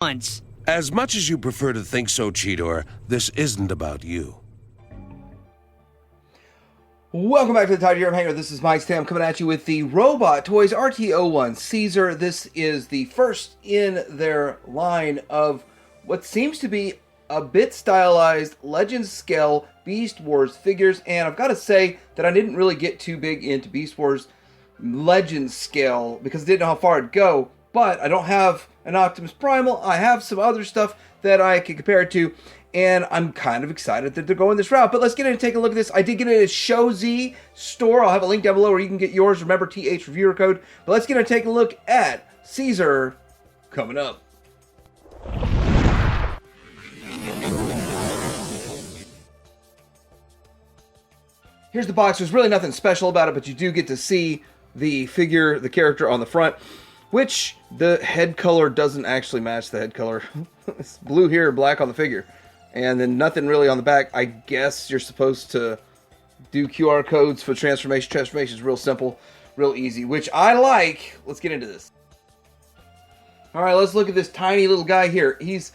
once. As much as you prefer to think so, Cheetor, this isn't about you. Welcome back to the Tidy Arm Hanger. This is Mike Stam coming at you with the Robot Toys RT-01 Caesar. This is the first in their line of what seems to be a bit stylized Legends scale Beast Wars figures. And I've got to say that I didn't really get too big into Beast Wars Legends scale because I didn't know how far it'd go. But I don't have an Optimus Primal. I have some other stuff that I can compare it to. And I'm kind of excited that they're going this route. But let's get in and take a look at this. I did get it at a Show Z store. I'll have a link down below where you can get yours. Remember, TH reviewer code. But let's get in and take a look at Caesar coming up. Here's the box. There's really nothing special about it, but you do get to see the figure, the character on the front, which the head color doesn't actually match the head color. It's blue here, black on the figure. And then nothing really on the back. I guess you're supposed to do QR codes for transformation. Transformation is real simple, real easy, which I like. Let's get into this. All right, let's look at this tiny little guy here. He's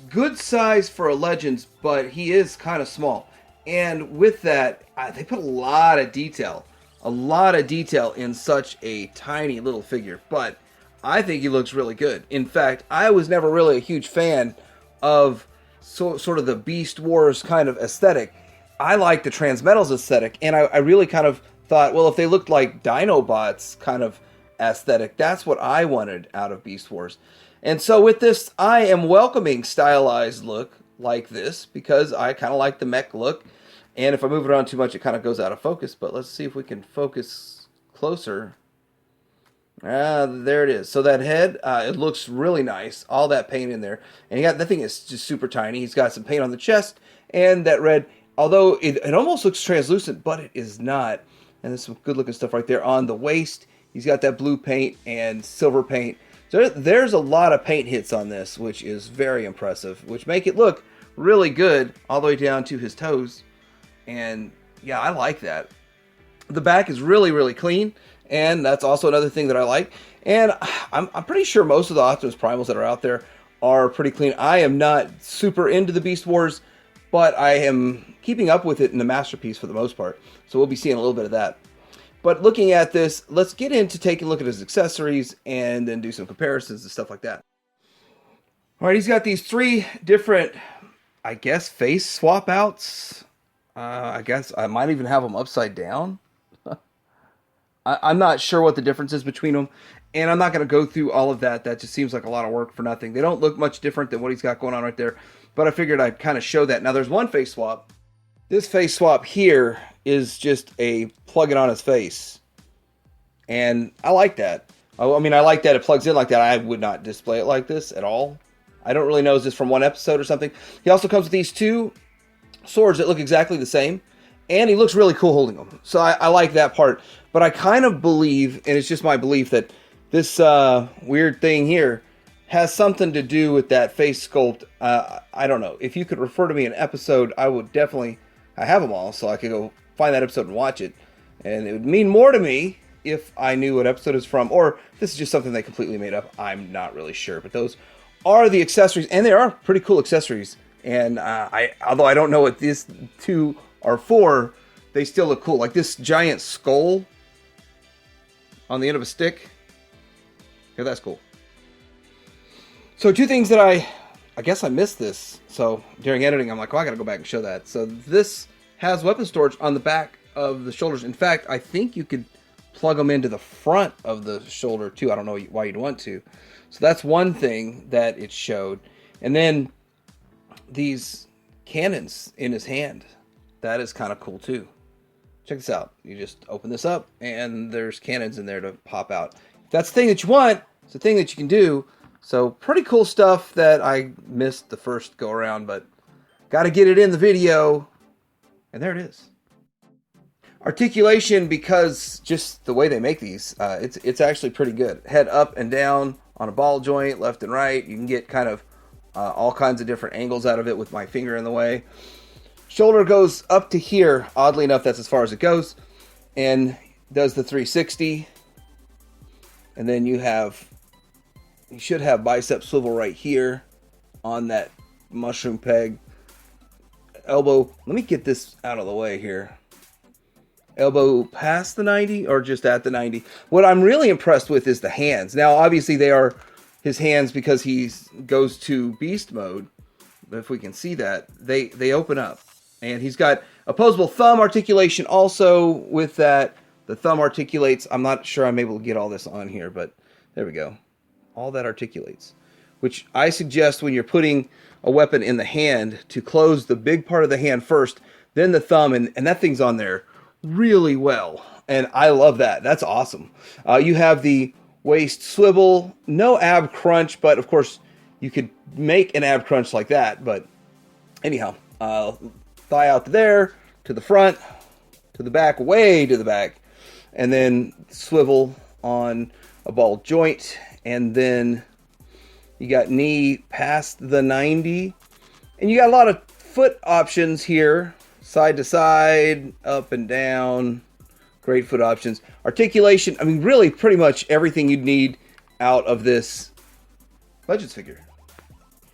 good size for a Legends, but he is kind of small. And with that, they put a lot of detail in such a tiny little figure. But I think he looks really good. In fact, I was never really a huge fan of sort of the Beast Wars kind of aesthetic. I like the Transmetals aesthetic, and I really kind of thought, well, if they looked like Dinobots kind of aesthetic, that's what I wanted out of Beast Wars. And so with this, I am welcoming stylized look like this because I kind of like the mech look. And if I move it around too much, it kind of goes out of focus. But let's see if we can focus closer. There it is. So that head, it looks really nice. All that paint in there. And that thing is just super tiny. He's got some paint on the chest. And that red, although it almost looks translucent, but it is not. And there's some good looking stuff right there on the waist. He's got that blue paint and silver paint. So there's a lot of paint hits on this, which is very impressive. Which make it look really good all the way down to his toes. And yeah, I like that. The back is really, really clean. And that's also another thing that I like. And I'm pretty sure most of the Optimus Primals that are out there are pretty clean. I am not super into the Beast Wars, but I am keeping up with it in the Masterpiece for the most part. So we'll be seeing a little bit of that. But looking at this, let's get into taking a look at his accessories and then do some comparisons and stuff like that. All right, he's got these three different, I guess, face swap outs. I guess I might even have them upside down. I'm not sure what the difference is between them, and I'm not going to go through all of that. That just seems like a lot of work for nothing. They don't look much different than what he's got going on right there, but I figured I'd kind of show that. Now, there's one face swap. This face swap here is just a plug it on his face, and I like that. I mean, I like that it plugs in like that. I would not display it like this at all. I don't really know, is this from one episode or something? He also comes with these two swords that look exactly the same, and he looks really cool holding them. So I like that part. But I kind of believe, and it's just my belief, that this weird thing here has something to do with that face sculpt. I don't know. If you could refer to me an episode, I would definitely... I have them all, so I could go find that episode and watch it. And it would mean more to me if I knew what episode it's from. Or if this is just something they completely made up. I'm not really sure. But those are the accessories. And they are pretty cool accessories. And although I don't know what these two are for, they still look cool. Like this giant skull on the end of a stick. Yeah, that's cool. So two things that I guess I missed this. So during editing, I'm like, oh, I gotta go back and show that. So this has weapon storage on the back of the shoulders. In fact, I think you could plug them into the front of the shoulder too. I don't know why you'd want to. So that's one thing that it showed. And then these cannons in his hand. That is kind of cool too. Check this out. You just open this up and there's cannons in there to pop out. If that's the thing that you want, it's a thing that you can do. So pretty cool stuff that I missed the first go around, but got to get it in the video. And there it is. Articulation, because just the way they make these, it's actually pretty good. Head up and down on a ball joint, left and right. You can get kind of all kinds of different angles out of it with my finger in the way. Shoulder goes up to here. Oddly enough, that's as far as it goes. And does the 360. And then you have You should have bicep swivel right here on that mushroom peg. Elbow, let me get this out of the way here. Elbow past the 90 or just at the 90. What I'm really impressed with is the hands. Now, obviously, they are his hands because he goes to beast mode. But if we can see that, they open up. And he's got opposable thumb articulation also with that. The thumb articulates. I'm not sure I'm able to get all this on here, but there we go. All that articulates. Which I suggest when you're putting a weapon in the hand to close the big part of the hand first, then the thumb, and that thing's on there really well. And I love that. That's awesome. You have the waist swivel, no ab crunch, but of course you could make an ab crunch like that. But anyhow, thigh out there, to the front, to the back, way to the back, and then swivel on a ball joint, and then you got knee past the 90, and you got a lot of foot options here, side to side, up and down. Great foot options. Articulation, I mean, really pretty much everything you'd need out of this Legends figure.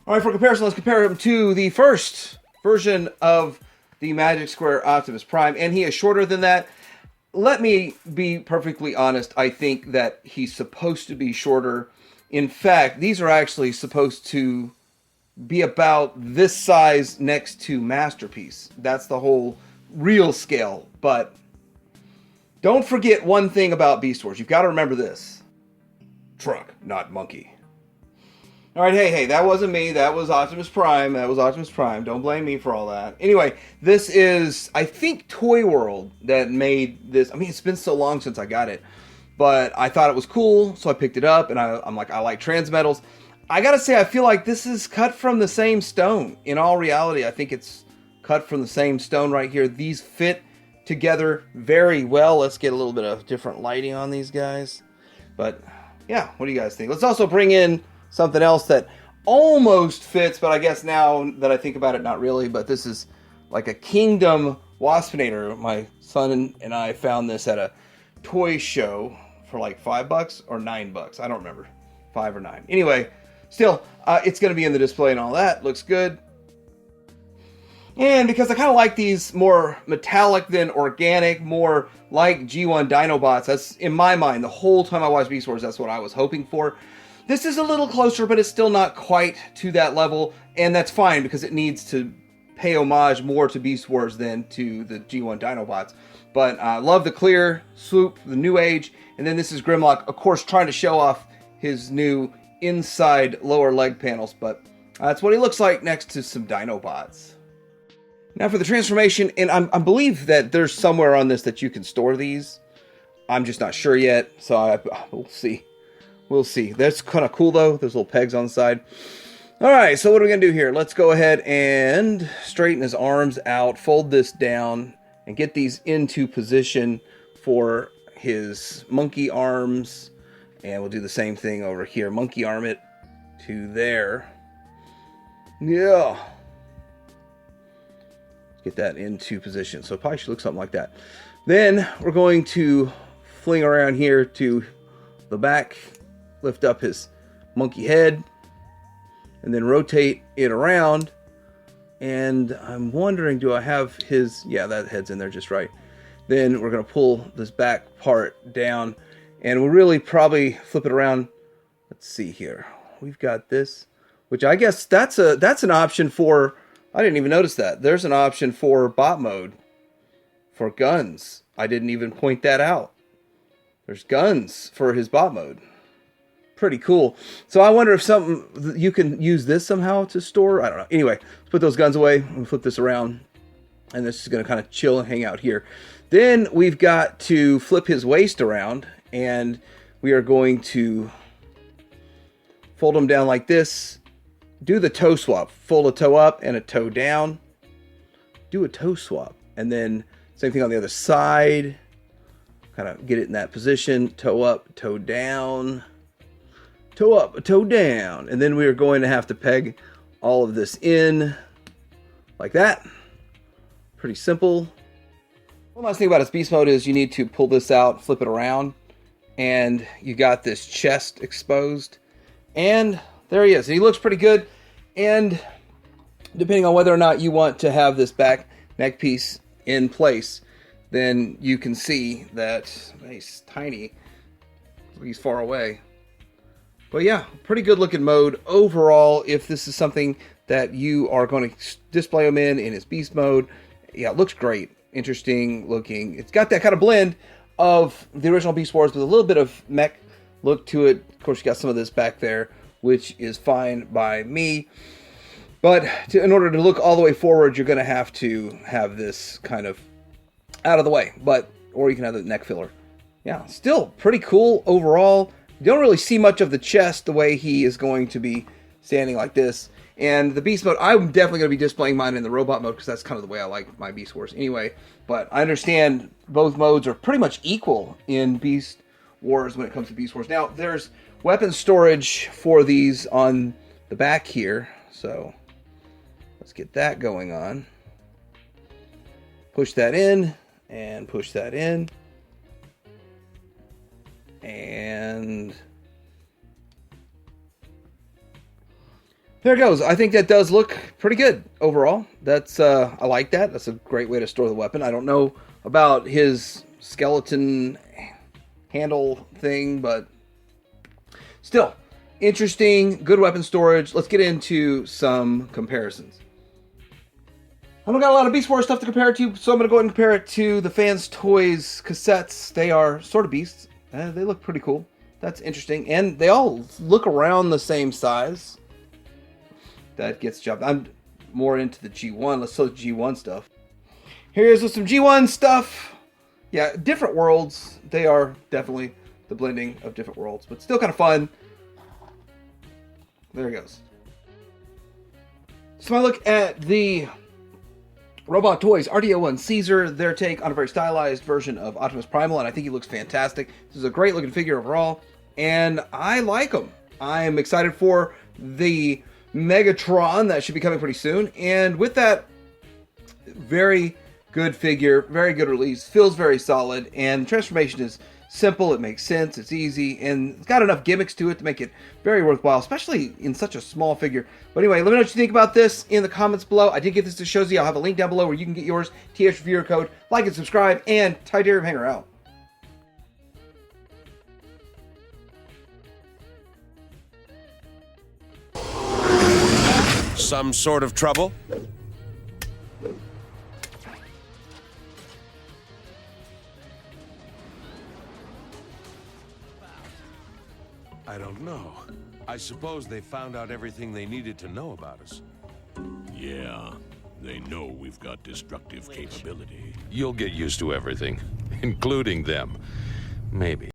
All right, for comparison, let's compare him to the first version of the Magic Square Optimus Prime, and he is shorter than that. Let me be perfectly honest. I think that he's supposed to be shorter. In fact, these are actually supposed to be about this size next to Masterpiece. That's the whole real scale. But don't forget one thing about Beast Wars. You've got to remember this. Truck, not monkey. All right, hey, that wasn't me. That was Optimus Prime. Don't blame me for all that. Anyway, this is, I think, Toy World that made this. I mean, it's been so long since I got it. But I thought it was cool, so I picked it up, and I'm like, I like Transmetals. I gotta say, I feel like this is cut from the same stone. In all reality, I think it's cut from the same stone right here. These fit together very well. Let's get a little bit of different lighting on these guys. But, yeah, what do you guys think? Let's also bring in something else that almost fits, but I guess now that I think about it, not really. But this is like a Kingdom Waspinator. My son and I found this at a toy show for like $5 or $9. I don't remember. 5 or 9. Anyway, still, it's going to be in the display and all that. Looks good. And because I kind of like these more metallic than organic, more like G1 Dinobots, that's in my mind, the whole time I watched Beast Wars, that's what I was hoping for. This is a little closer, but it's still not quite to that level, and that's fine because it needs to pay homage more to Beast Wars than to the G1 Dinobots. But I love the clear swoop, the new age, and then this is Grimlock, of course, trying to show off his new inside lower leg panels, but that's what he looks like next to some Dinobots. Now for the transformation, and I believe that there's somewhere on this that you can store these. I'm just not sure yet, so we'll see. We'll see. That's kind of cool, though. There's little pegs on the side. All right, so what are we going to do here? Let's go ahead and straighten his arms out, fold this down, and get these into position for his monkey arms. And we'll do the same thing over here. Monkey arm it to there. Yeah. Get that into position. So it probably should look something like that. Then we're going to fling around here to the back, lift up his monkey head, and then rotate it around. And I'm wondering, do I have his... Yeah, that head's in there just right. Then we're going to pull this back part down, and we'll really probably flip it around. Let's see here. We've got this, which I guess that's an option for... I didn't even notice that. There's an option for bot mode for guns. I didn't even point that out. There's guns for his bot mode. Pretty cool. So I wonder if you can use this somehow to store. I don't know. Anyway, let's put those guns away and flip this around. And this is going to kind of chill and hang out here. Then we've got to flip his waist around. And we are going to fold him down like this. Do the toe swap. Fold a toe up and a toe down. Do a toe swap. And then same thing on the other side. Kind of get it in that position. Toe up, toe down. Toe up, toe down. And then we are going to have to peg all of this in like that. Pretty simple. One last thing about his beast mode is you need to pull this out, flip it around, and you got this chest exposed. And there he is. He looks pretty good. And depending on whether or not you want to have this back neck piece in place, then you can see that he's tiny. He's far away. But yeah, pretty good looking mode overall. If this is something that you are going to display him in his beast mode, yeah, it looks great. Interesting looking. It's got that kind of blend of the original Beast Wars with a little bit of mech look to it. Of course, you got some of this back there, which is fine by me. But in order to look all the way forward, you're going to have this kind of out of the way. Or you can have the neck filler. Yeah, still pretty cool overall. You don't really see much of the chest the way he is going to be standing like this. And the Beast mode, I'm definitely going to be displaying mine in the robot mode because that's kind of the way I like my Beast Wars anyway. But I understand both modes are pretty much equal in Beast Wars when it comes to Beast Wars. Now, there's weapon storage for these on the back here. So, let's get that going on. Push that in and push that in. And there it goes. I think that does look pretty good overall. That's I like that. That's a great way to store the weapon. I don't know about his skeleton handle thing, but still interesting. Good weapon storage. Let's get into some comparisons. I don't got a lot of Beast Wars stuff to compare it to, so I'm going to go ahead and compare it to the Fans Toys cassettes. They are sort of beasts. They look pretty cool. That's interesting. And they all look around the same size. That gets the job. I'm more into the G1. Let's show the G1 stuff. Here's with some G1 stuff. Yeah, different worlds. They are definitely the blending of different worlds, but still kind of fun. There it goes. So I look at the Robot Toys RT-01 Caesar, their take on a very stylized version of Optimus Primal, and I think he looks fantastic. This is a great looking figure overall, and I like him. I'm excited for the Megatron that should be coming pretty soon, and with that, very good figure, very good release, feels very solid, and the transformation is simple, it makes sense, it's easy, and it's got enough gimmicks to it to make it very worthwhile, especially in such a small figure. But anyway, let me know what you think about this in the comments below. I did get this to Shozy. I'll have a link down below where you can get yours. TH Reviewer code. Like and subscribe, and Tydarium Hanger out. Some sort of trouble? I don't know. I suppose they found out everything they needed to know about us. Yeah, they know we've got destructive capability. You'll get used to everything, including them. Maybe.